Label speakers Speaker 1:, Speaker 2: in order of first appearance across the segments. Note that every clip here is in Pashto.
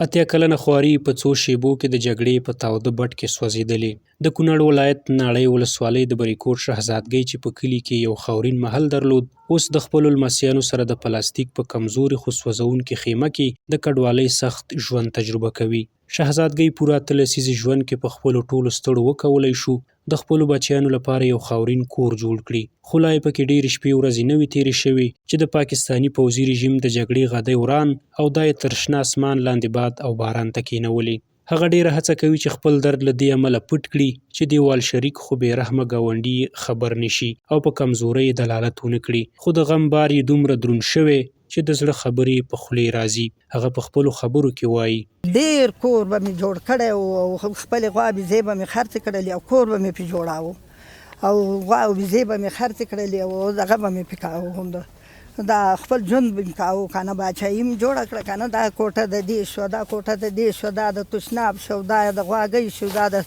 Speaker 1: اتیا کلنه خواري په څو شېبو کې د جګړې په تاوده بټ کې سوځېدلې. د کونړ ولایت ناړۍ ولسوالۍ د بریکوټ شهزادګۍ چې په کلي کې یو خاورین محل درلود، اوس د خپلو لمسیانو سره د پلاستیک په کمزوري خو سوځونکې خیمه کې د کډوالۍ سخت ژوند تجربه کوي. شهزادګۍ پوره 8 لسیزې ژوند کې په خپلو ټولو ستړو وکولی شو د خپلو بچیانو لپاره یو خاورین کور جوړ کړي، خو لا یې پکې ډېرې شپې ورځې نه وې تېرې شوې چې د پاکستاني پوځي رژیم د جګړې غدۍ وران او دا یې تر شنه اسمان لاندې باد او باران ته کېنولې. هغه ډېره هڅه کوي چې خپل درد له دې امله پټ کړي چې دیوال شریک خو بې رحمه ګاونډي خبر نشي او په کمزورۍ دلالت ونه کړي. خو د غم بار یې دومره دروند شوی چې د زړه خبرې په خولې راځي. هغه په خپلو خبرو کې وایي:
Speaker 2: ډېر کور به مې جوړ کړی او خپلې غوا بېزې به مې خرڅې کړلې او کور به مې پرې جوړاوه او غوا او بېزې به مې خرڅې کړلې او دغه به مې پرې کاوه، دا خپل ژوند به مې کاوه که نه، باچایي مې جوړه کړه که نه، دا کوټه د دې شوه، دا کوټه د دې شوه، دا د تشناب شو، دا د غواګۍ شو، دا د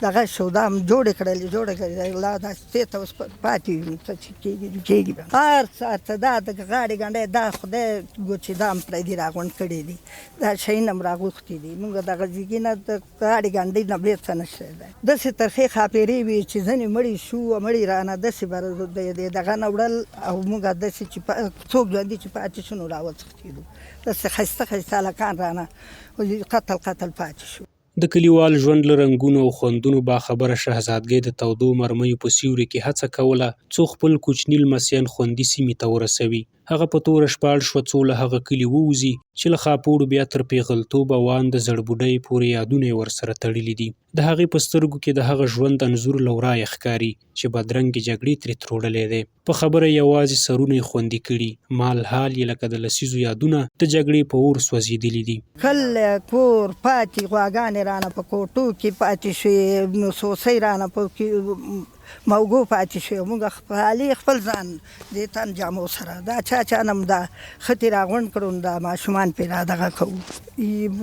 Speaker 2: دغه شو، دا مې جوړې کړلې الله داسې ته اوس پاتې یو څه چې کېږي به هر څه دا د غاړې ګنډۍ دا خدای ګوچې دا مې پردي راغونډ کړي دي، دا شیونه مې راغوښتي دي، موږ دغه زیږي نه د غاړې ګنډۍ نه بېل څه نشته دی. داسې ترخې خاپېرې وي چې ځینې مړي شو مړي رانه داسې به دغه نه وړل او موږ داسې چې څوک ژوندي چې پاتې شو نو راوڅښتېدو، داسې ښایسته ښایسته هلکان رانه قتل پاتې شو.
Speaker 1: د کلیوال ژوند له رنګونو او خوندونو باخبره شهزادګۍ د تودو مرمیو په سیوري کې هڅه کوله څو خپل کوچني لمسیان خوندي سیمې ته ورسوي. هغه په توره شپاړ شوه څو له هغه کلي ووځي چې له خاپوړو بیا تر پیغلتوبه وان د زړبوډۍ پورې یادونه یې ورسره تړلي دي. د هغې په سترګو کې د هغه ژوند انځور له ورایه ښکاري چې بدرنګې جګړې ترې تروړلی دی. په خبره یوازې سرونه یې خوندي کړي، مال حال یې لکه د لسیزو یادونه د جګړې په اور سوځېدلي دي.
Speaker 2: کلی کور پاتې، غواګانې رانه په کوټو کې پاتې شوې، نو سوسۍ رانه په موږو پاتې شوې، موږ خپل ځان دې تن جامو سره دا چا نه م دا ښتې راغونډ کړو، دا ماشومان پرې را دغه کوو،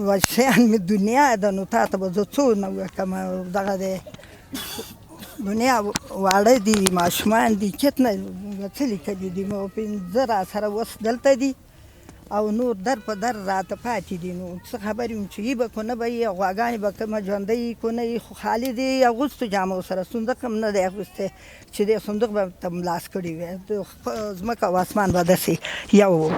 Speaker 2: بچیان مې دنیا ده نو تا ته به زه څو نه وکړم، دغه دی دنیا واړه دي، ماشومان دي، کتنه څه لیکلي دي، 15 را سره اوس دلته دي او نور در په در راته پاتې دي، نو څه خبرې وم چې یي به کو نه به یي، غواګانې به کومه ژوندۍ کو نه یي، خو خالي دي اغوستو جامو سره، صندوق هم نه دی اغوستی چې دې صندوق به ته ملاس کړي وی، ځمکه او اسمان به داسې یو و.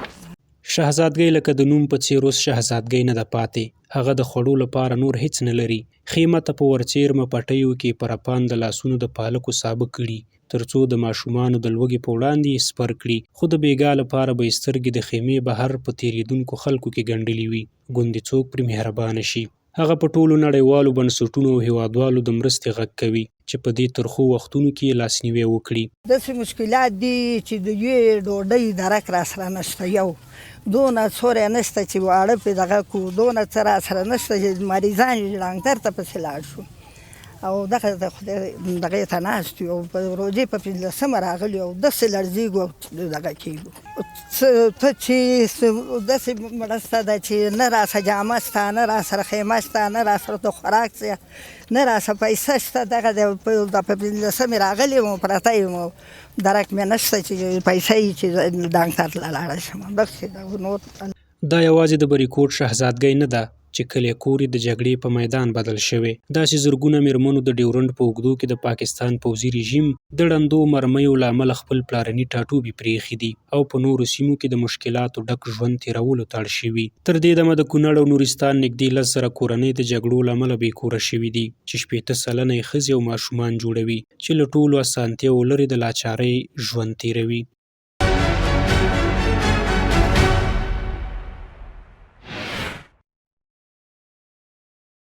Speaker 1: شهزادګۍ لکه د نوم په څېر اوس شهزادګۍ نه ده پاتې. هغه د خوړو لپاره نور هیڅ نه لري. خیمه ته په ورڅېرمه پټیو کې په رپان د لاسونو د پالکو سابه کړي تر څو د ماشومانو د لوږې په وړاندې یې سپر کړي، خو د بېګا لپاره به یې سترګې د خیمې بهر په تېرېدونکو خلکو کې ګنډلې وي، ګوندې څوک پرې مهربانه شي. هغه په ټولو نړیوالو بنسټونو او هیوادوالو د مرستې غږ کوي چې په دې ترخو وختونو کې یې لاسنیوی وکړي.
Speaker 2: داسې مشکلات دي چې د یوې ډوډۍ درک را سره نشته، یو دونه سوری نشته چې واړه پرې دغه کړو، دونه څه را سره نشته چې مریضان یې ډاکټر ته پسې لاړ شو او دغه د خدای دغې ته ناست یو په روژې په 15مه راغلي او داسې لړزېږو او دغه کېږو، ته چې داسې مرسته ده چې نه راسه جامه شته، نه راسره خیمه شته، نه راسره د خوراک څه، نه راسه پیسه شته، دغه د په 15مې راغلي وم پرته یم او درک مې نشته چې پیسه یي چې ډاکټر ته لاړه شم، داسې ده. نور
Speaker 1: دا یوازې د بریکوټ شهزادګۍ نه ده چې کلی کور د جګړې په میدان بدل شوی. داسې زرګونه میرمنو د ډیورنډ په اوږدو کې د پاکستان پوځي رژیم د ړندو مرمیو له امله خپل پلارني ټاټوبي پرېښي دي او په نورو سیمو کې د مشکلاتو ډک ژوند تېرولو ته اړ شوي. تر دې دمه د کونړ او نورستان نږدې 10,000 کورنۍ د جګړو له امله بې کوره شوي دي چې 80 سلنه یې ښځې او ماشومان جوړوي چې له ټولو اسانتیاوو لرې د لاچارۍ ژوند تېروي.